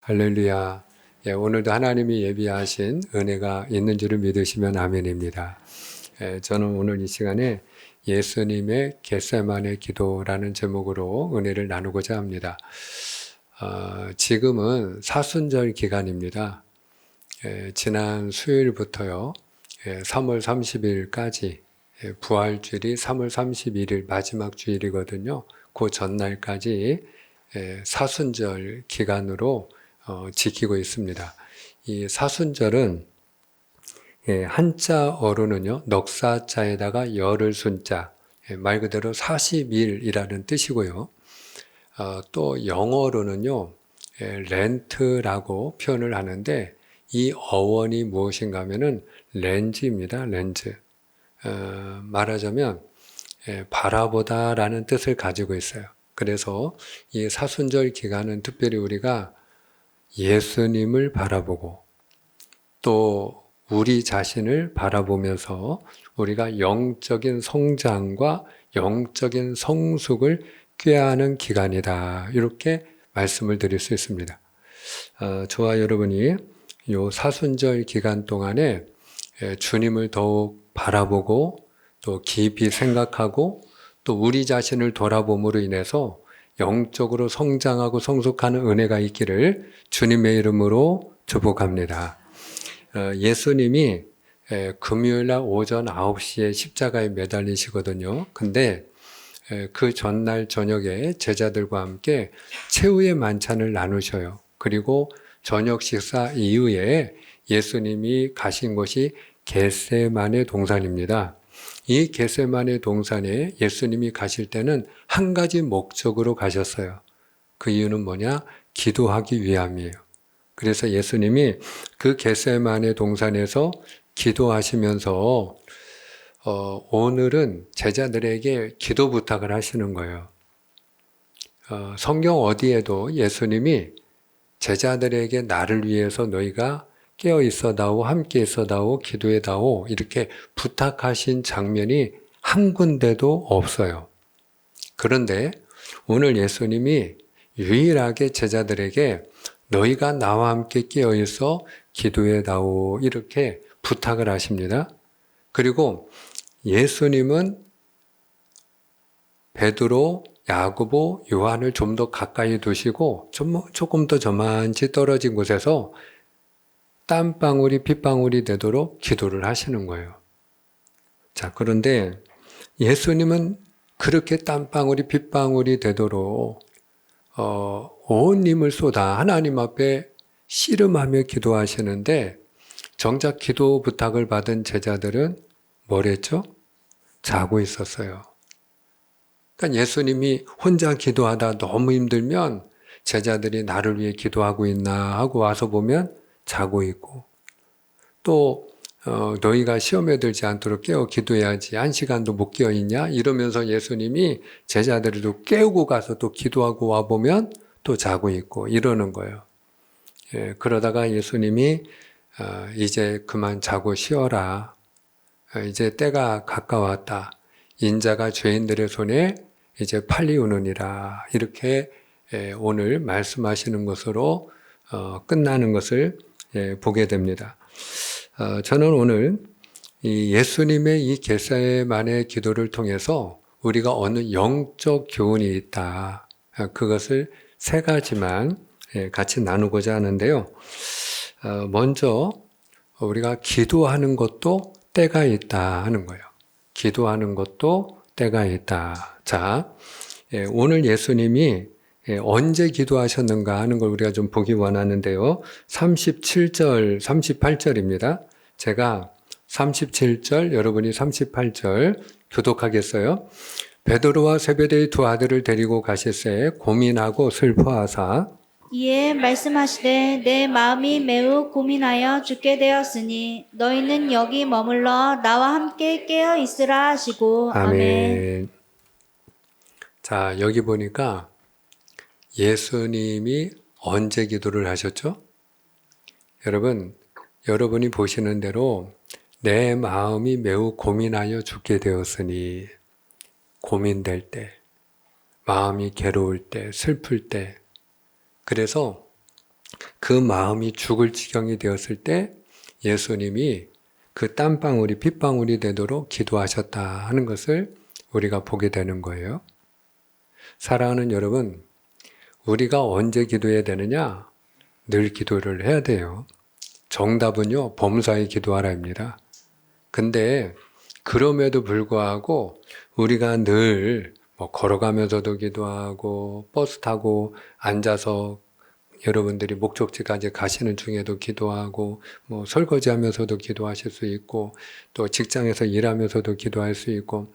할렐루야. 예, 오늘도 하나님이 예비하신 은혜가 있는 줄을 믿으시면 아멘입니다. 저는 오늘 이 시간에 예수님의 겟세마네 기도라는 제목으로 은혜를 나누고자 합니다. 지금은 사순절 기간입니다. 지난 수요일부터요, 3월 30일까지, 부활주일이 3월 31일 마지막 주일이거든요. 그 전날까지 사순절 기간으로 지키고 있습니다. 이 사순절은 한자어로는요, 넉사자에다가 열을 순자, 말 그대로 40일이라는 뜻이고요. 또 영어로는요, 렌트라고 표현을 하는데 이 어원이 무엇인가 하면은 렌즈입니다. 렌즈. 말하자면 바라보다라는 뜻을 가지고 있어요. 그래서 이 사순절 기간은 특별히 우리가 예수님을 바라보고 또 우리 자신을 바라보면서 우리가 영적인 성장과 영적인 성숙을 꾀하는 기간이다. 이렇게 말씀을 드릴 수 있습니다. 저와 여러분이 이 사순절 기간 동안에 주님을 더욱 바라보고 또 깊이 생각하고 또 우리 자신을 돌아봄으로 인해서 영적으로 성장하고 성숙하는 은혜가 있기를 주님의 이름으로 축복합니다. 예수님이 금요일날 오전 9시에 십자가에 매달리시거든요. 근데 그 전날 저녁에 제자들과 함께 최후의 만찬을 나누셔요. 그리고 저녁 식사 이후에 예수님이 가신 곳이 겟세마네 동산입니다. 이 겟세마네 동산에 예수님이 가실 때는 한 가지 목적으로 가셨어요. 그 이유는 뭐냐? 기도하기 위함이에요. 그래서 예수님이 그 겟세마네 동산에서 기도하시면서 오늘은 제자들에게 기도 부탁을 하시는 거예요. 성경 어디에도 예수님이 제자들에게 나를 위해서 너희가 깨어 있어다오, 함께 있어다오, 기도해다오 이렇게 부탁하신 장면이 한 군데도 없어요. 그런데 오늘 예수님이 유일하게 제자들에게 너희가 나와 함께 깨어 있어 기도해다오 이렇게 부탁을 하십니다. 그리고 예수님은 베드로, 야고보, 요한을 좀 더 가까이 두시고 조금 더 저만치 떨어진 곳에서 땀방울이 핏방울이 되도록 기도를 하시는 거예요. 자, 그런데 예수님은 그렇게 땀방울이 핏방울이 되도록 온 힘을 쏟아 하나님 앞에 씨름하며 기도하시는데 정작 기도 부탁을 받은 제자들은 뭐랬죠? 자고 있었어요. 그러니까 예수님이 혼자 기도하다 너무 힘들면 제자들이 나를 위해 기도하고 있나 하고 와서 보면 자고 있고 또 너희가 시험에 들지 않도록 깨어 기도해야지 한 시간도 못 깨어 있냐 이러면서 예수님이 제자들도 깨우고 가서 또 기도하고 와보면 또 자고 있고 이러는 거예요. 그러다가 예수님이 이제 그만 자고 쉬어라. 이제 때가 가까웠다. 인자가 죄인들의 손에 이제 팔리우느니라. 이렇게 오늘 말씀하시는 것으로 끝나는 것을 보게 됩니다. 저는 오늘 이 예수님의 이 겟세마네 기도를 통해서 우리가 어느 영적 교훈이 있다. 그것을 세 가지만 같이 나누고자 하는데요. 먼저 우리가 기도하는 것도 때가 있다 하는 거예요. 기도하는 것도 때가 있다. 자, 오늘 예수님이 언제 기도하셨는가 하는 걸 우리가 좀 보기 원하는데요. 37절, 38절입니다. 제가 37절, 여러분이 38절 교독하겠어요. 베드로와 세베대의 두 아들을 데리고 가실새 고민하고 슬퍼하사 이에 말씀하시되 내 마음이 매우 고민하여 죽게 되었으니 너희는 여기 머물러 나와 함께 깨어 있으라 하시고 아멘. 자, 여기 보니까 예수님이 언제 기도를 하셨죠? 여러분이 보시는 대로 내 마음이 매우 고민하여 죽게 되었으니 고민될 때, 마음이 괴로울 때, 슬플 때 그래서 그 마음이 죽을 지경이 되었을 때 예수님이 그 땀방울이 핏방울이 되도록 기도하셨다 하는 것을 우리가 보게 되는 거예요. 사랑하는 여러분, 우리가 언제 기도해야 되느냐? 늘 기도를 해야 돼요. 정답은요, 범사에 기도하라입니다. 근데 그럼에도 불구하고 우리가 늘 걸어가면서도 기도하고 버스 타고 앉아서 여러분들이 목적지까지 가시는 중에도 기도하고 설거지하면서도 기도하실 수 있고 또 직장에서 일하면서도 기도할 수 있고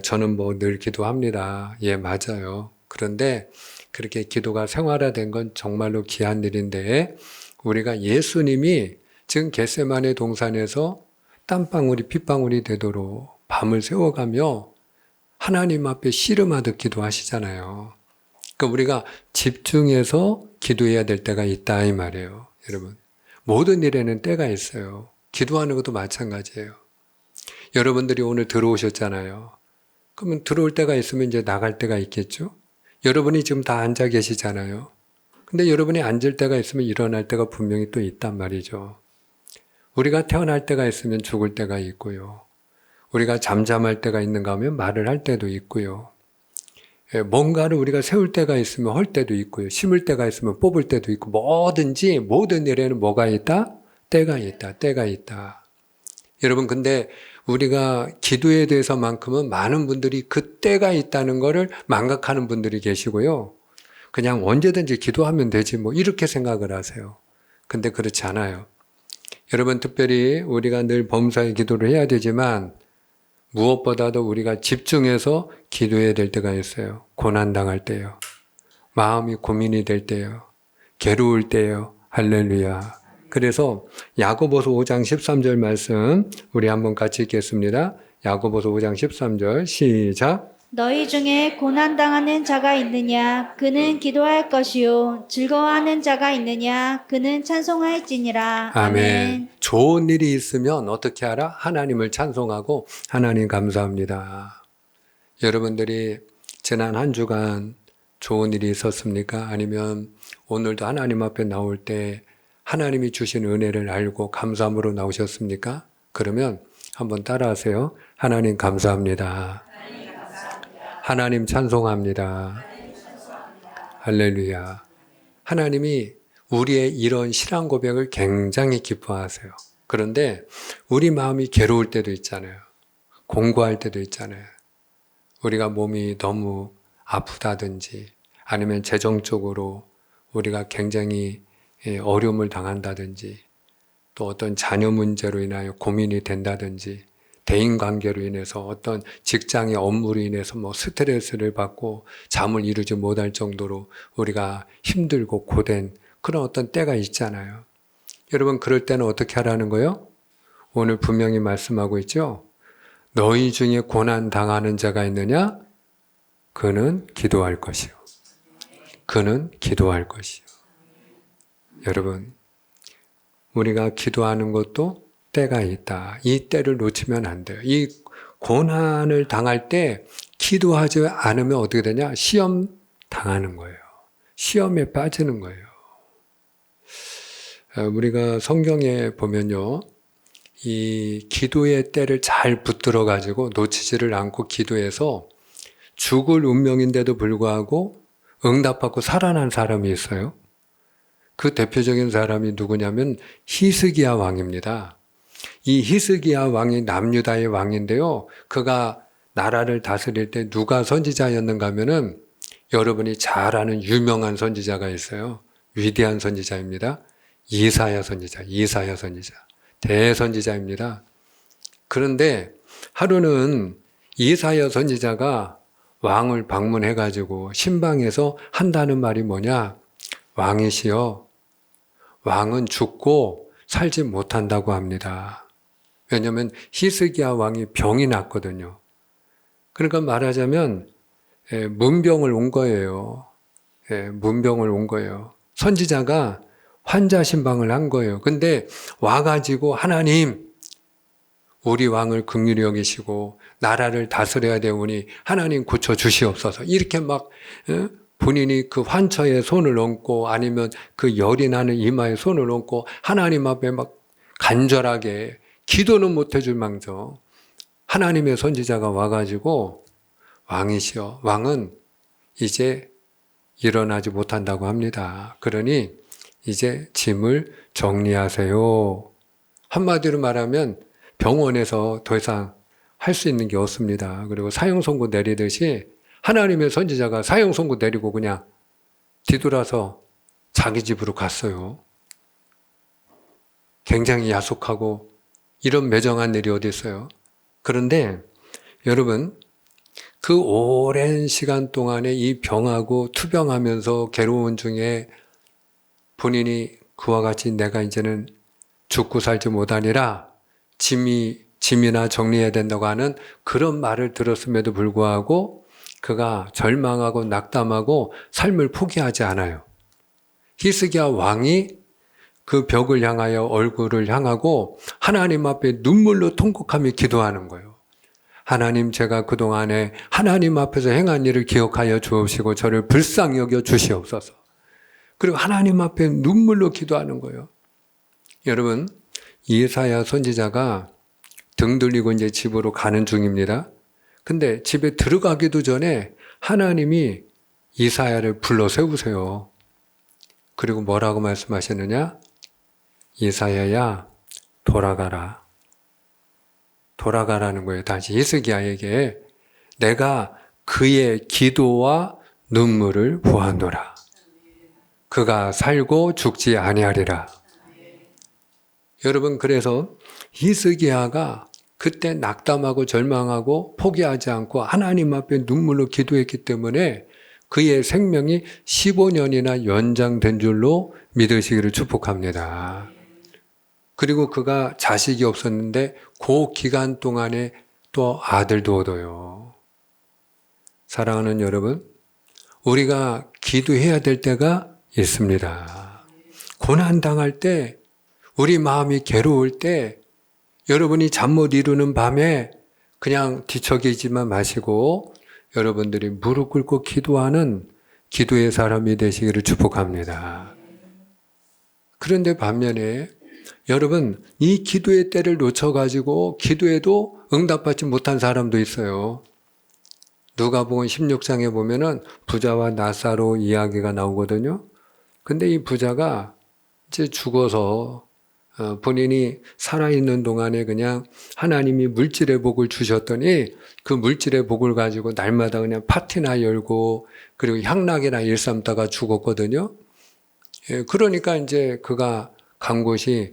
저는 늘 기도합니다. 예, 맞아요. 그런데 그렇게 기도가 생활화된 건 정말로 귀한 일인데 우리가 예수님이 지금 겟세마네 동산에서 땀방울이 핏방울이 되도록 밤을 새워가며 하나님 앞에 씨름하듯 기도하시잖아요. 그러니까 우리가 집중해서 기도해야 될 때가 있다 이 말이에요. 여러분, 모든 일에는 때가 있어요. 기도하는 것도 마찬가지예요. 여러분들이 오늘 들어오셨잖아요. 그러면 들어올 때가 있으면 이제 나갈 때가 있겠죠? 여러분이 지금 다 앉아 계시잖아요. 근데 여러분이 앉을 때가 있으면 일어날 때가 분명히 또 있단 말이죠. 우리가 태어날 때가 있으면 죽을 때가 있고요. 우리가 잠잠할 때가 있는가 하면 말을 할 때도 있고요. 뭔가를 우리가 세울 때가 있으면 헐 때도 있고요. 심을 때가 있으면 뽑을 때도 있고 뭐든지 모든 일에는 뭐가 있다? 때가 있다. 때가 있다. 여러분 근데 우리가 기도에 대해서만큼은 많은 분들이 그 때가 있다는 것을 망각하는 분들이 계시고요. 그냥 언제든지 기도하면 되지 이렇게 생각을 하세요. 근데 그렇지 않아요. 여러분 특별히 우리가 늘 범사의 기도를 해야 되지만 무엇보다도 우리가 집중해서 기도해야 될 때가 있어요. 고난당할 때요. 마음이 고민이 될 때요. 괴로울 때요. 할렐루야. 그래서 야고보서 5장 13절 말씀 우리 한번 같이 읽겠습니다. 야고보서 5장 13절 시작. 너희 중에 고난당하는 자가 있느냐? 그는 기도할 것이요. 즐거워하는 자가 있느냐? 그는 찬송할지니라. 아멘. 좋은 일이 있으면 어떻게 하라? 하나님을 찬송하고 하나님 감사합니다. 여러분들이 지난 한 주간 좋은 일이 있었습니까? 아니면 오늘도 하나님 앞에 나올 때 하나님이 주신 은혜를 알고 감사함으로 나오셨습니까? 그러면 한번 따라하세요. 하나님 감사합니다. 하나님 찬송합니다. 할렐루야. 하나님이 우리의 이런 신앙 고백을 굉장히 기뻐하세요. 그런데 우리 마음이 괴로울 때도 있잖아요. 공고할 때도 있잖아요. 우리가 몸이 너무 아프다든지 아니면 재정적으로 우리가 굉장히 어려움을 당한다든지 또 어떤 자녀 문제로 인하여 고민이 된다든지 대인관계로 인해서 어떤 직장의 업무로 인해서 스트레스를 받고 잠을 이루지 못할 정도로 우리가 힘들고 고된 그런 어떤 때가 있잖아요. 여러분 그럴 때는 어떻게 하라는 거예요? 오늘 분명히 말씀하고 있죠. 너희 중에 고난 당하는 자가 있느냐? 그는 기도할 것이요. 그는 기도할 것이요. 여러분 우리가 기도하는 것도 때가 있다. 이 때를 놓치면 안 돼요. 이 고난을 당할 때 기도하지 않으면 어떻게 되냐? 시험 당하는 거예요. 시험에 빠지는 거예요. 우리가 성경에 보면요. 이 기도의 때를 잘 붙들어 가지고 놓치지를 않고 기도해서 죽을 운명인데도 불구하고 응답받고 살아난 사람이 있어요. 그 대표적인 사람이 누구냐면 히스기야 왕입니다. 이 히스기야 왕이 남유다의 왕인데요. 그가 나라를 다스릴 때 누가 선지자였는가 하면은 여러분이 잘 아는 유명한 선지자가 있어요. 위대한 선지자입니다. 이사야 선지자. 대선지자입니다. 그런데 하루는 이사야 선지자가 왕을 방문해가지고 신방에서 한다는 말이 뭐냐? 왕이시여, 왕은 죽고 살지 못한다고 합니다. 왜냐하면 히스기야 왕이 병이 났거든요. 그러니까 말하자면 문병을 온 거예요. 문병을 온 거예요. 선지자가 환자 신방을 한 거예요. 근데 와가지고 하나님, 우리 왕을 긍휼히 여기시고 나라를 다스려야 되오니 하나님 고쳐 주시옵소서. 이렇게 막 본인이 그 환처에 손을 얹고 아니면 그 열이 나는 이마에 손을 얹고 하나님 앞에 막 간절하게 기도는 못 해줄 망정 하나님의 선지자가 와가지고 왕이시여, 왕은 이제 일어나지 못한다고 합니다. 그러니 이제 짐을 정리하세요. 한마디로 말하면 병원에서 더 이상 할 수 있는 게 없습니다. 그리고 사형 선고 내리듯이 하나님의 선지자가 사형 선고 내리고 그냥 뒤돌아서 자기 집으로 갔어요. 굉장히 야속하고 이런 매정한 일이 어디 있어요? 그런데 여러분, 그 오랜 시간 동안에 이 병하고 투병하면서 괴로운 중에 본인이 그와 같이 내가 이제는 죽고 살지 못하니라 짐이나 정리해야 된다고 하는 그런 말을 들었음에도 불구하고 그가 절망하고 낙담하고 삶을 포기하지 않아요. 히스기야 왕이 그 벽을 향하여 얼굴을 향하고 하나님 앞에 눈물로 통곡하며 기도하는 거예요. 하나님, 제가 그동안에 하나님 앞에서 행한 일을 기억하여 주옵시고 저를 불쌍히 여겨 주시옵소서. 그리고 하나님 앞에 눈물로 기도하는 거예요. 여러분, 이사야 선지자가 등 돌리고 이제 집으로 가는 중입니다. 근데 집에 들어가기도 전에 하나님이 이사야를 불러 세우세요. 그리고 뭐라고 말씀하셨느냐? 이사야야, 돌아가라. 돌아가라는 거예요. 다시 히스기야에게 내가 그의 기도와 눈물을 보았노라. 그가 살고 죽지 아니하리라. 여러분, 그래서 히스기야가 그때 낙담하고 절망하고 포기하지 않고 하나님 앞에 눈물로 기도했기 때문에 그의 생명이 15년이나 연장된 줄로 믿으시기를 축복합니다. 그리고 그가 자식이 없었는데 그 기간 동안에 또 아들도 얻어요. 사랑하는 여러분, 우리가 기도해야 될 때가 있습니다. 고난당할 때, 우리 마음이 괴로울 때, 여러분이 잠 못 이루는 밤에 그냥 뒤척이지만 마시고 여러분들이 무릎 꿇고 기도하는 기도의 사람이 되시기를 축복합니다. 그런데 반면에 여러분, 이 기도의 때를 놓쳐가지고 기도해도 응답받지 못한 사람도 있어요. 누가복음 16장에 보면은 부자와 나사로 이야기가 나오거든요. 근데 이 부자가 이제 죽어서 본인이 살아있는 동안에 그냥 하나님이 물질의 복을 주셨더니 그 물질의 복을 가지고 날마다 그냥 파티나 열고 그리고 향락이나 일삼다가 죽었거든요. 그러니까 이제 그가 간 곳이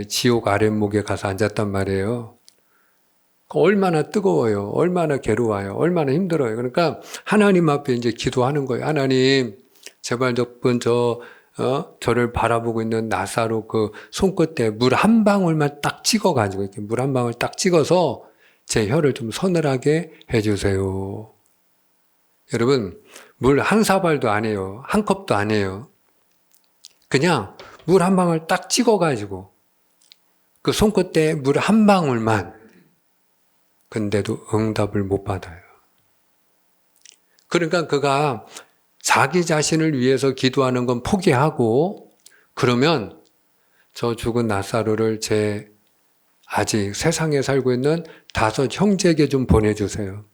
지옥 아랫목에 가서 앉았단 말이에요. 얼마나 뜨거워요. 얼마나 괴로워요. 얼마나 힘들어요. 그러니까 하나님 앞에 이제 기도하는 거예요. 하나님, 제발 저를 바라보고 있는 나사로 그 손끝에 물 한 방울만 딱 찍어가지고 이렇게 물 한 방울 딱 찍어서 제 혀를 좀 서늘하게 해주세요. 여러분, 물 한 사발도 아니에요. 한 컵도 아니에요. 그냥 물 한 방울 딱 찍어가지고 그 손끝에 물 한 방울만. 근데도 응답을 못 받아요. 그러니까 그가 자기 자신을 위해서 기도하는 건 포기하고 그러면 저 죽은 나사로를 제 아직 세상에 살고 있는 5 형제에게 좀 보내주세요.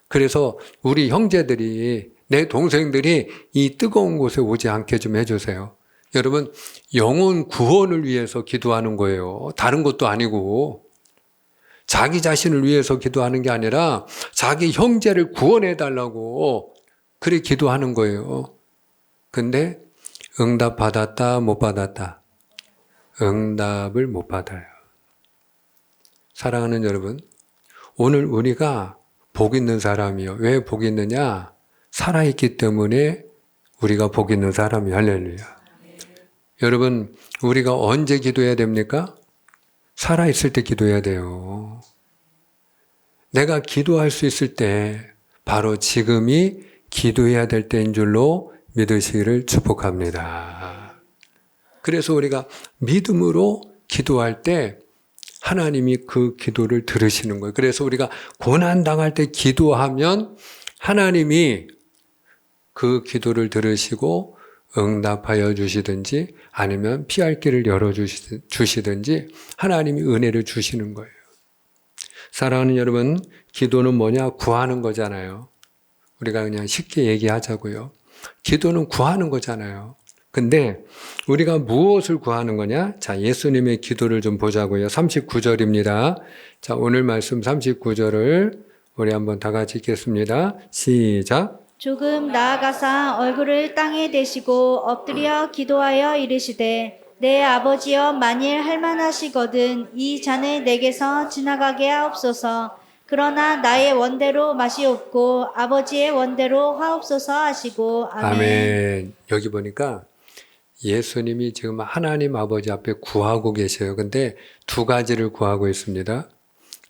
그래서 우리 형제들이 내 동생들이 이 뜨거운 곳에 오지 않게 좀 해주세요. 여러분, 영혼 구원을 위해서 기도하는 거예요. 다른 것도 아니고 자기 자신을 위해서 기도하는 게 아니라 자기 형제를 구원해 달라고 그래 기도하는 거예요. 근데 응답 받았다, 못 받았다? 응답을 못 받아요. 사랑하는 여러분, 오늘 우리가 복 있는 사람이요. 왜 복 있느냐? 살아있기 때문에 우리가 복 있는 사람이요. 할렐루야. 여러분, 우리가 언제 기도해야 됩니까? 살아있을 때 기도해야 돼요. 내가 기도할 수 있을 때 바로 지금이 기도해야 될 때인 줄로 믿으시기를 축복합니다. 그래서 우리가 믿음으로 기도할 때 하나님이 그 기도를 들으시는 거예요. 그래서 우리가 고난당할 때 기도하면 하나님이 그 기도를 들으시고 응답하여 주시든지 아니면 피할 길을 열어주시든지 하나님이 은혜를 주시는 거예요. 사랑하는 여러분, 기도는 뭐냐? 구하는 거잖아요. 우리가 그냥 쉽게 얘기하자고요. 기도는 구하는 거잖아요. 근데 우리가 무엇을 구하는 거냐? 자, 예수님의 기도를 좀 보자고요. 39절입니다. 자, 오늘 말씀 39절을 우리 한번 다 같이 읽겠습니다. 시작. 조금 나아가사 얼굴을 땅에 대시고 엎드려 기도하여 이르시되 내 아버지여 만일 할만하시거든 이 잔을 내게서 지나가게 하옵소서. 그러나 나의 원대로 맛이 없고 아버지의 원대로 하옵소서 하시고 아멘. 아멘. 여기 보니까 예수님이 지금 하나님 아버지 앞에 구하고 계셔요. 근데 두 가지를 구하고 있습니다.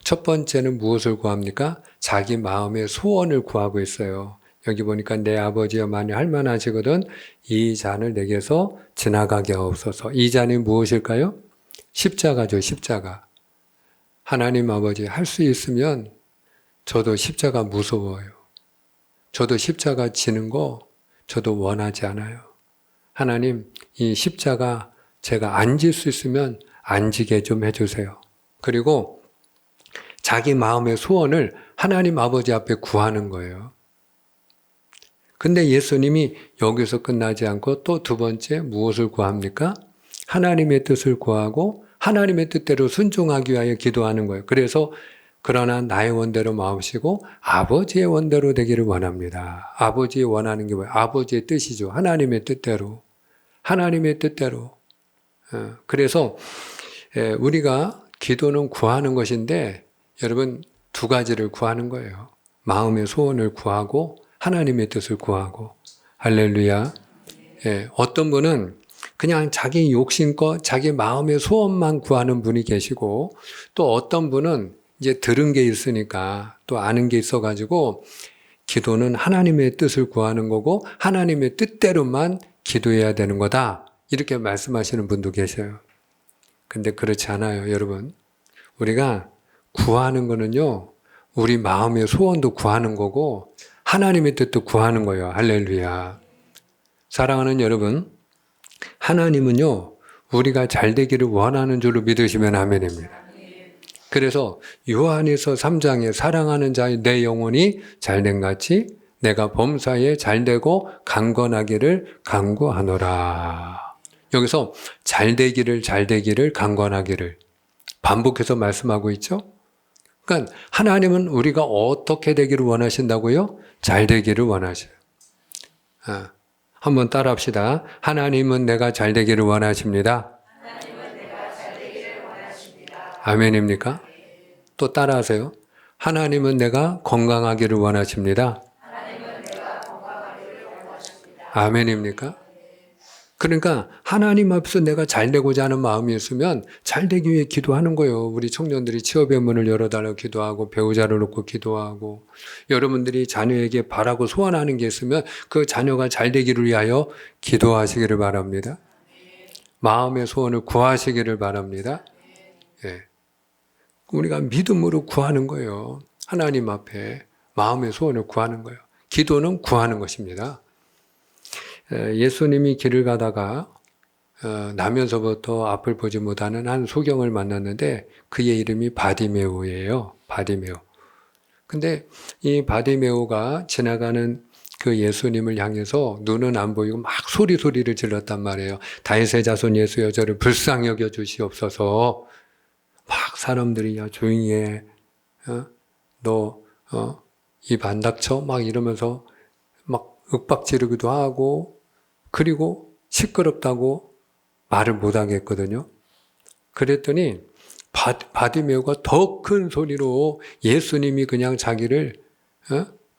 첫 번째는 무엇을 구합니까? 자기 마음의 소원을 구하고 있어요. 여기 보니까 내 아버지여 만일 할만하시거든 이 잔을 내게서 지나가게 하옵소서. 이 잔이 무엇일까요? 십자가죠, 십자가. 하나님 아버지 할 수 있으면 저도 십자가 무서워요. 저도 십자가 지는 거 저도 원하지 않아요. 하나님, 이 십자가 제가 안 질 수 있으면 안 지게 좀 해주세요. 그리고 자기 마음의 소원을 하나님 아버지 앞에 구하는 거예요. 근데 예수님이 여기서 끝나지 않고 또 두 번째 무엇을 구합니까? 하나님의 뜻을 구하고 하나님의 뜻대로 순종하기 위하여 기도하는 거예요. 그래서 그러나 나의 원대로 마옵시고 아버지의 원대로 되기를 원합니다. 아버지의 원하는 게 뭐예요? 아버지의 뜻이죠. 하나님의 뜻대로. 하나님의 뜻대로. 그래서 우리가 기도는 구하는 것인데 여러분 두 가지를 구하는 거예요. 마음의 소원을 구하고 하나님의 뜻을 구하고. 할렐루야. 어떤 분은 그냥 자기 욕심껏 자기 마음의 소원만 구하는 분이 계시고 또 어떤 분은 이제 들은 게 있으니까 또 아는 게 있어가지고 기도는 하나님의 뜻을 구하는 거고 하나님의 뜻대로만 기도해야 되는 거다. 이렇게 말씀하시는 분도 계셔요. 근데 그렇지 않아요, 여러분. 우리가 구하는 거는요, 우리 마음의 소원도 구하는 거고 하나님의 뜻도 구하는 거예요. 할렐루야. 사랑하는 여러분, 하나님은요, 우리가 잘 되기를 원하는 줄로 믿으시면 아멘입니다. 그래서 요한에서 3장에 사랑하는 자의 내 영혼이 잘된 같이 내가 범사에 잘되고 강건하기를 간구하노라. 여기서 잘되기를 강건하기를 반복해서 말씀하고 있죠. 그러니까 하나님은 우리가 어떻게 되기를 원하신다고요? 잘 되기를 원하셔요. 한번 따라합시다. 하나님은 내가 잘 되기를 원하십니다. 아멘입니까? 또 따라하세요. 하나님은 내가 건강하기를 원하십니다. 아멘입니까? 그러니까 하나님 앞에서 내가 잘 되고자 하는 마음이 있으면 잘 되기 위해 기도하는 거예요. 우리 청년들이 취업의 문을 열어달라고 기도하고 배우자를 놓고 기도하고 여러분들이 자녀에게 바라고 소원하는 게 있으면 그 자녀가 잘 되기를 위하여 기도하시기를 바랍니다. 마음의 소원을 구하시기를 바랍니다. 예. 우리가 믿음으로 구하는 거예요. 하나님 앞에 마음의 소원을 구하는 거예요. 기도는 구하는 것입니다. 예수님이 길을 가다가 나면서부터 앞을 보지 못하는 한 소경을 만났는데 그의 이름이 바디메오예요. 바디메오. 근데 이 바디메오가 지나가는 그 예수님을 향해서 눈은 안 보이고 막 소리를 질렀단 말이에요. 다윗의 자손 예수여 저를 불쌍히 여겨 주시옵소서. 막 사람들이 야 조용히 해. 너 입 안 닥쳐? 막 이러면서 막 윽박 지르기도 하고 그리고 시끄럽다고 말을 못 하겠거든요. 그랬더니 바디메오가 더 큰 소리로 예수님이 그냥 자기를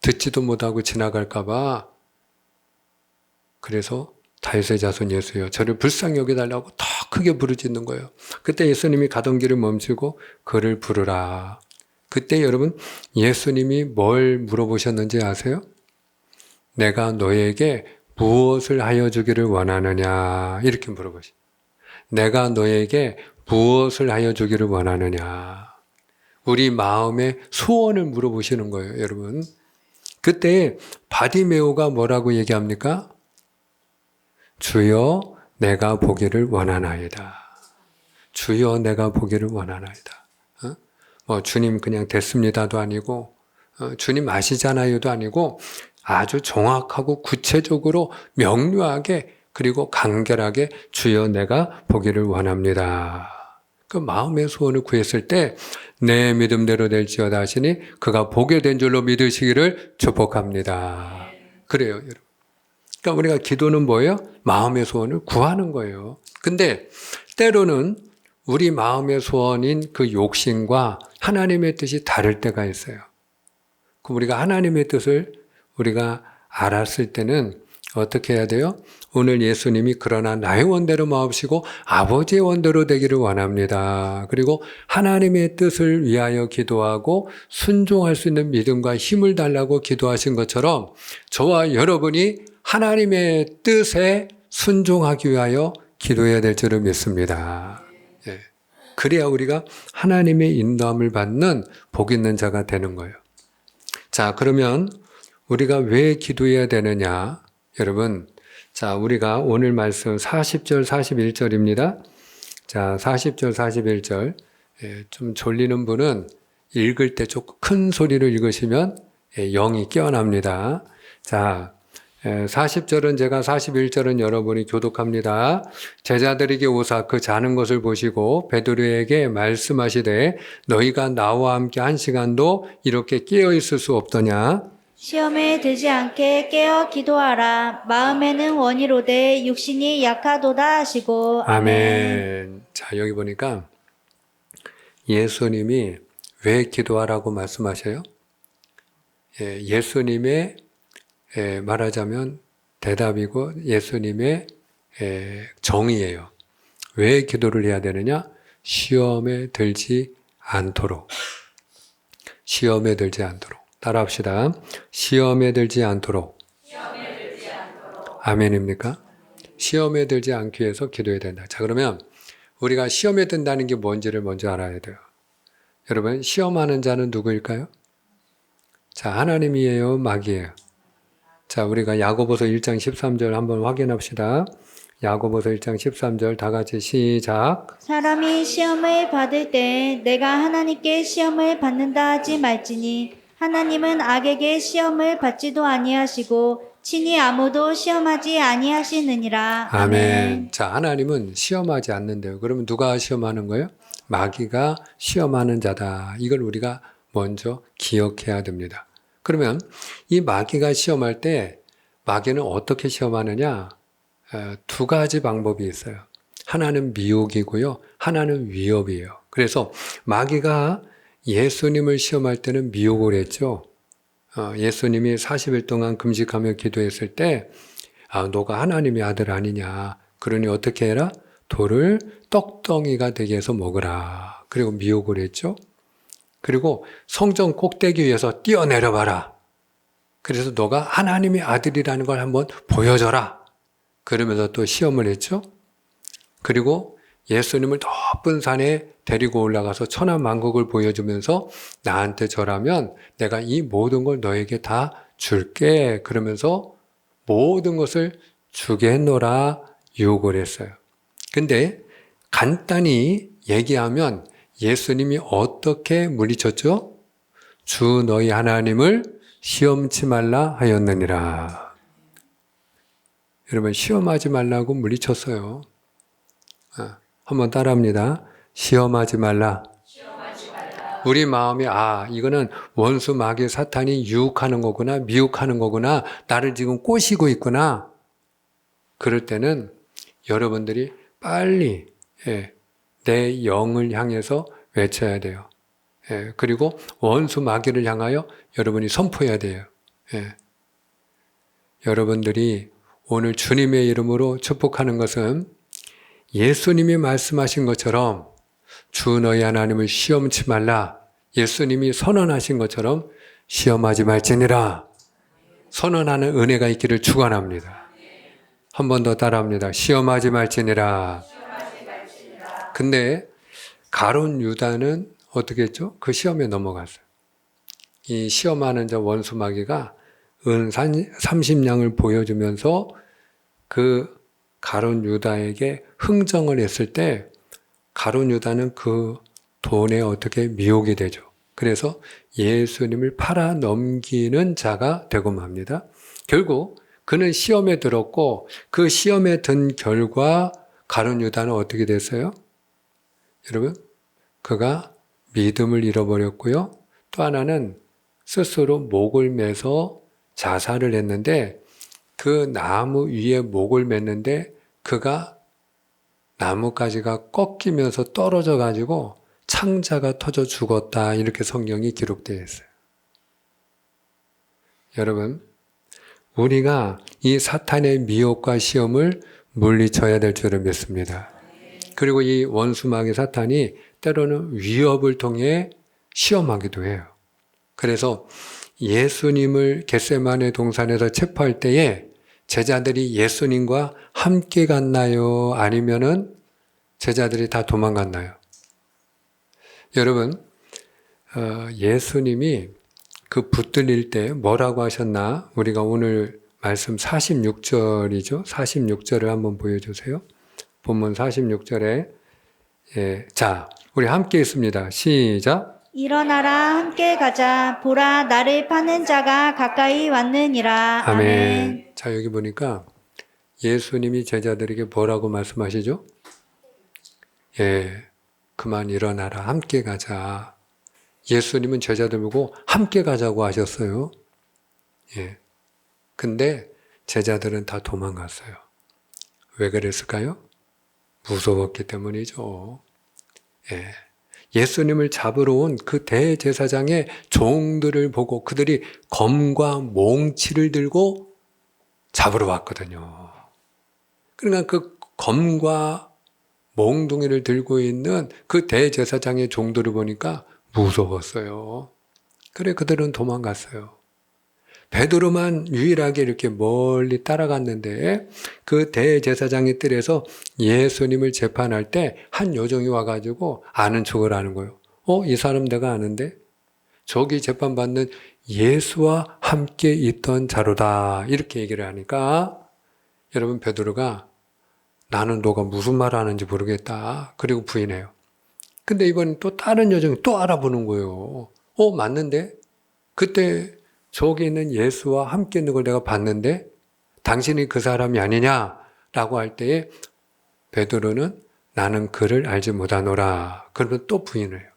듣지도 못하고 지나갈까 봐 그래서 다윗의 자손 예수여 저를 불쌍히 여겨달라고 더 크게 부르짖는 거예요. 그때 예수님이 가던 길을 멈추고 그를 부르라. 그때 여러분 예수님이 뭘 물어보셨는지 아세요? 내가 너에게 무엇을 하여 주기를 원하느냐 이렇게 물어보시죠. 내가 너에게 무엇을 하여 주기를 원하느냐. 우리 마음의 소원을 물어보시는 거예요, 여러분. 그때 바디메오가 뭐라고 얘기합니까? 주여 내가 보기를 원하나이다. 주여 내가 보기를 원하나이다. 주님 그냥 됐습니다도 아니고 주님 아시잖아요도 아니고 아주 정확하고 구체적으로 명료하게 그리고 간결하게 주여 내가 보기를 원합니다. 그 마음의 소원을 구했을 때 내 믿음대로 될지어다 하시니 그가 보게 된 줄로 믿으시기를 축복합니다. 그래요, 여러분. 그러니까 우리가 기도는 뭐예요? 마음의 소원을 구하는 거예요. 근데 때로는 우리 마음의 소원인 그 욕심과 하나님의 뜻이 다를 때가 있어요. 그럼 우리가 하나님의 뜻을 우리가 알았을 때는 어떻게 해야 돼요? 오늘 예수님이 그러나 나의 원대로 마옵시고 아버지의 원대로 되기를 원합니다. 그리고 하나님의 뜻을 위하여 기도하고 순종할 수 있는 믿음과 힘을 달라고 기도하신 것처럼 저와 여러분이 하나님의 뜻에 순종하기 위하여 기도해야 될 줄을 믿습니다. 예. 그래야 우리가 하나님의 인도함을 받는 복 있는 자가 되는 거예요. 자, 그러면 우리가 왜 기도해야 되느냐? 여러분, 자, 우리가 오늘 말씀 40절, 41절입니다. 자, 40절, 41절. 좀 졸리는 분은 읽을 때 조금 큰 소리로 읽으시면 영이 깨어납니다. 자, 40절은 제가 41절은 여러분이 교독합니다. 제자들에게 오사 그 자는 것을 보시고 베드로에게 말씀하시되 너희가 나와 함께 한 시간도 이렇게 깨어 있을 수 없더냐? 시험에 들지 않게 깨어 기도하라. 마음에는 원이로되 육신이 약하도다 하시고. 아멘. 자, 여기 보니까 예수님이 왜 기도하라고 말씀하셔요? 예수님의 말하자면 대답이고 예수님의 정의예요. 왜 기도를 해야 되느냐? 시험에 들지 않도록. 시험에 들지 않도록. 따라합시다. 시험에 들지 않도록. 아멘입니까? 시험에 들지 않기 위해서 기도해야 된다. 자, 그러면 우리가 시험에 든다는 게 뭔지를 먼저 알아야 돼요. 여러분, 시험하는 자는 누구일까요? 자, 하나님이에요, 마귀예요? 자, 우리가 야고보서 1장 13절 한번 확인합시다. 야고보서 1장 13절 다 같이 시작. 사람이 시험을 받을 때 내가 하나님께 시험을 받는다 하지 말지니 하나님은 악에게 시험을 받지도 아니하시고 친히 아무도 시험하지 아니하시느니라. 아멘. 자, 하나님은 시험하지 않는데요. 그러면 누가 시험하는 거예요? 마귀가 시험하는 자다. 이걸 우리가 먼저 기억해야 됩니다. 그러면 이 마귀가 시험할 때 마귀는 어떻게 시험하느냐? 두 가지 방법이 있어요. 하나는 미혹이고요. 하나는 위협이에요. 그래서 마귀가 예수님을 시험할 때는 미혹을 했죠. 예수님이 40일 동안 금식하며 기도했을 때 너가 하나님의 아들 아니냐. 그러니 어떻게 해라? 돌을 떡덩이가 되게 해서 먹으라. 그리고 미혹을 했죠. 그리고 성전 꼭대기 위에서 뛰어내려봐라. 그래서 너가 하나님의 아들이라는 걸 한번 보여줘라. 그러면서 또 시험을 했죠. 그리고 예수님을 높은 산에 데리고 올라가서 천하만국을 보여주면서 나한테 절하면 내가 이 모든 걸 너에게 다 줄게. 그러면서 모든 것을 주게 했노라 유혹을 했어요. 근데 간단히 얘기하면 예수님이 어떻게 물리쳤죠? 주 너희 하나님을 시험치 말라 하였느니라. 여러분, 시험하지 말라고 물리쳤어요. 한번 따라합니다. 시험하지 말라. 우리 마음이 이거는 원수 마귀 사탄이 유혹하는 거구나, 미혹하는 거구나, 나를 지금 꼬시고 있구나. 그럴 때는 여러분들이 빨리 내 영을 향해서 외쳐야 돼요. 그리고 원수 마귀를 향하여 여러분이 선포해야 돼요. 여러분들이 오늘 주님의 이름으로 축복하는 것은 예수님이 말씀하신 것처럼 주 너희 하나님을 시험치 말라. 예수님이 선언하신 것처럼 시험하지 말지니라. 선언하는 은혜가 있기를 축원합니다. 한 번 더 따라합니다. 시험하지 말지니라. 근데 가룟 유다는 어떻게 했죠? 그 시험에 넘어갔어요. 이 시험하는 자 원수 마귀가 은 30냥을 보여주면서 그 가룟 유다에게 흥정을 했을 때 가룟 유다는 그 돈에 어떻게 미혹이 되죠. 그래서 예수님을 팔아 넘기는 자가 되고 맙니다. 결국 그는 시험에 들었고 그 시험에 든 결과 가룟 유다는 어떻게 됐어요? 여러분, 그가 믿음을 잃어버렸고요. 또 하나는 스스로 목을 매서 자살을 했는데 그 나무 위에 목을 맸는데 그가 나뭇가지가 꺾이면서 떨어져 가지고 창자가 터져 죽었다. 이렇게 성경이 기록되어 있어요. 여러분, 우리가 이 사탄의 미혹과 시험을 물리쳐야 될 줄을 믿습니다. 그리고 이 원수마귀 사탄이 때로는 위협을 통해 시험하기도 해요. 그래서 예수님을 겟세마네 동산에서 체포할 때에 제자들이 예수님과 함께 갔나요? 아니면은 제자들이 다 도망갔나요? 여러분, 예수님이 그 붙들릴 때 뭐라고 하셨나? 우리가 오늘 말씀 46절이죠. 46절을 한번 보여주세요. 본문 46절에 자, 우리 함께 있습니다. 시작. 일어나라 함께 가자 보라 나를 파는 자가 가까이 왔느니라. 아멘. 자, 여기 보니까 예수님이 제자들에게 뭐라고 말씀하시죠? 그만 일어나라 함께 가자. 예수님은 제자들 보고 함께 가자고 하셨어요. 근데 제자들은 다 도망갔어요. 왜 그랬을까요? 무서웠기 때문이죠. 예수님을 잡으러 온 그 대제사장의 종들을 보고 그들이 검과 몽치를 들고 잡으러 왔거든요. 그러니까 그 검과 몽둥이를 들고 있는 그 대제사장의 종들을 보니까 무서웠어요. 그래 그들은 도망갔어요. 베드로만 유일하게 이렇게 멀리 따라갔는데 그 대제사장의 뜰에서 예수님을 재판할 때 한 여종이 와가지고 아는 척을 하는 거예요. 이 사람 내가 아는데 저기 재판받는 예수와 함께 있던 자로다. 이렇게 얘기를 하니까 여러분 베드로가 나는 너가 무슨 말 하는지 모르겠다. 그리고 부인해요. 근데 이번엔 또 다른 여종이 또 알아보는 거예요. 맞는데? 그때 저기 있는 예수와 함께 있는 걸 내가 봤는데 당신이 그 사람이 아니냐라고 할 때에 베드로는 나는 그를 알지 못하노라. 그러면 또 부인을 해요.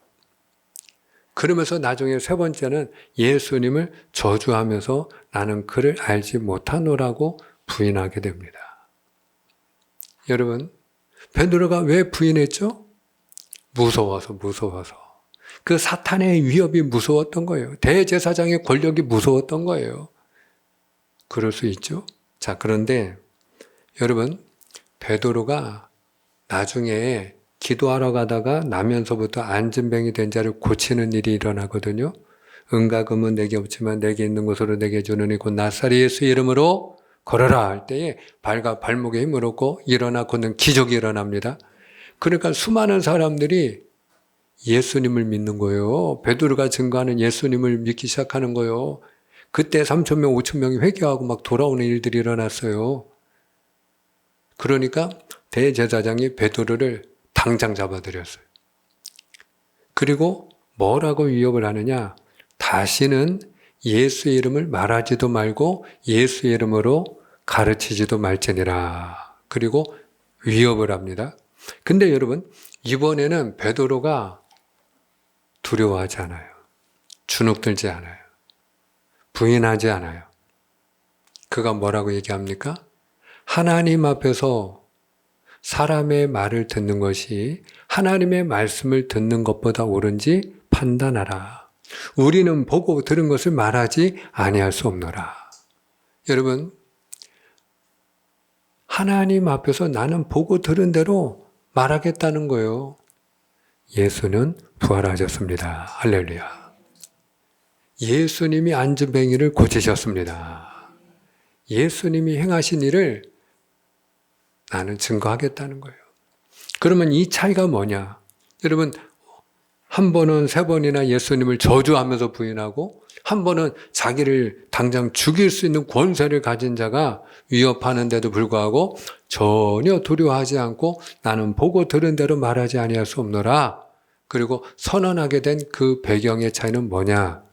그러면서 나중에 세 번째는 예수님을 저주하면서 나는 그를 알지 못하노라고 부인하게 됩니다. 여러분, 베드로가 왜 부인했죠? 무서워서. 그 사탄의 위협이 무서웠던 거예요. 대제사장의 권력이 무서웠던 거예요. 그럴 수 있죠. 자, 그런데 여러분, 베드로가 나중에 기도하러 가다가 나면서부터 안진병이 된 자를 고치는 일이 일어나거든요. 은과 금은 내게 없지만 내게 있는 것으로 내게 주느니 곧 나사렛 예수 이름으로 걸어라 할 때에 발목에 힘을 얻고 일어나 걷는 기적이 일어납니다. 그러니까 수많은 사람들이 예수님을 믿는 거예요. 베드로가 증거하는 예수님을 믿기 시작하는 거예요. 그때 3,000명, 5,000명이 회개하고 막 돌아오는 일들이 일어났어요. 그러니까 대제사장이 베드로를 당장 잡아들였어요. 그리고 뭐라고 위협을 하느냐? 다시는 예수의 이름을 말하지도 말고 예수의 이름으로 가르치지도 말지니라. 그리고 위협을 합니다. 근데 여러분, 이번에는 베드로가 두려워하지 않아요. 주눅들지 않아요. 부인하지 않아요. 그가 뭐라고 얘기합니까? 하나님 앞에서 사람의 말을 듣는 것이 하나님의 말씀을 듣는 것보다 옳은지 판단하라. 우리는 보고 들은 것을 말하지 아니할 수 없노라. 여러분, 하나님 앞에서 나는 보고 들은 대로 말하겠다는 거예요. 예수는 부활하셨습니다. 할렐루야. 예수님이 안진뱅이를 고치셨습니다. 예수님이 행하신 일을 나는 증거하겠다는 거예요. 그러면 이 차이가 뭐냐? 여러분, 한 번은 세 번이나 예수님을 저주하면서 부인하고 한 번은 자기를 당장 죽일 수 있는 권세를 가진 자가 위협하는데도 불구하고 전혀 두려워하지 않고 나는 보고 들은 대로 말하지 아니할 수 없노라. 그리고 선언하게 된 그 배경의 차이는 뭐냐?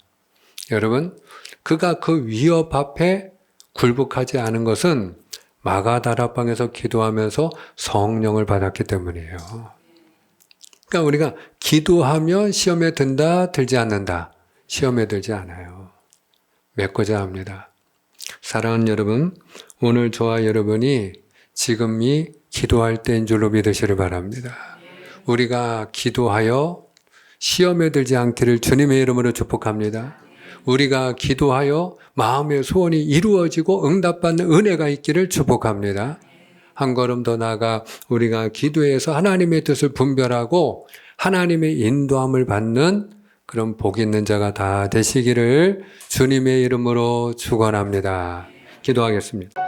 여러분, 그가 그 위협 앞에 굴복하지 않은 것은 마가다락방에서 기도하면서 성령을 받았기 때문이에요. 그러니까 우리가 기도하면 시험에 든다, 들지 않는다. 시험에 들지 않아요. 메꾸자 합니다. 사랑하는 여러분, 오늘 저와 여러분이 지금이 기도할 때인 줄로 믿으시길 바랍니다. 우리가 기도하여 시험에 들지 않기를 주님의 이름으로 축복합니다. 우리가 기도하여 마음의 소원이 이루어지고 응답받는 은혜가 있기를 축복합니다. 한 걸음 더 나아가 우리가 기도해서 하나님의 뜻을 분별하고 하나님의 인도함을 받는 그런 복 있는 자가 다 되시기를 주님의 이름으로 축원합니다. 기도하겠습니다.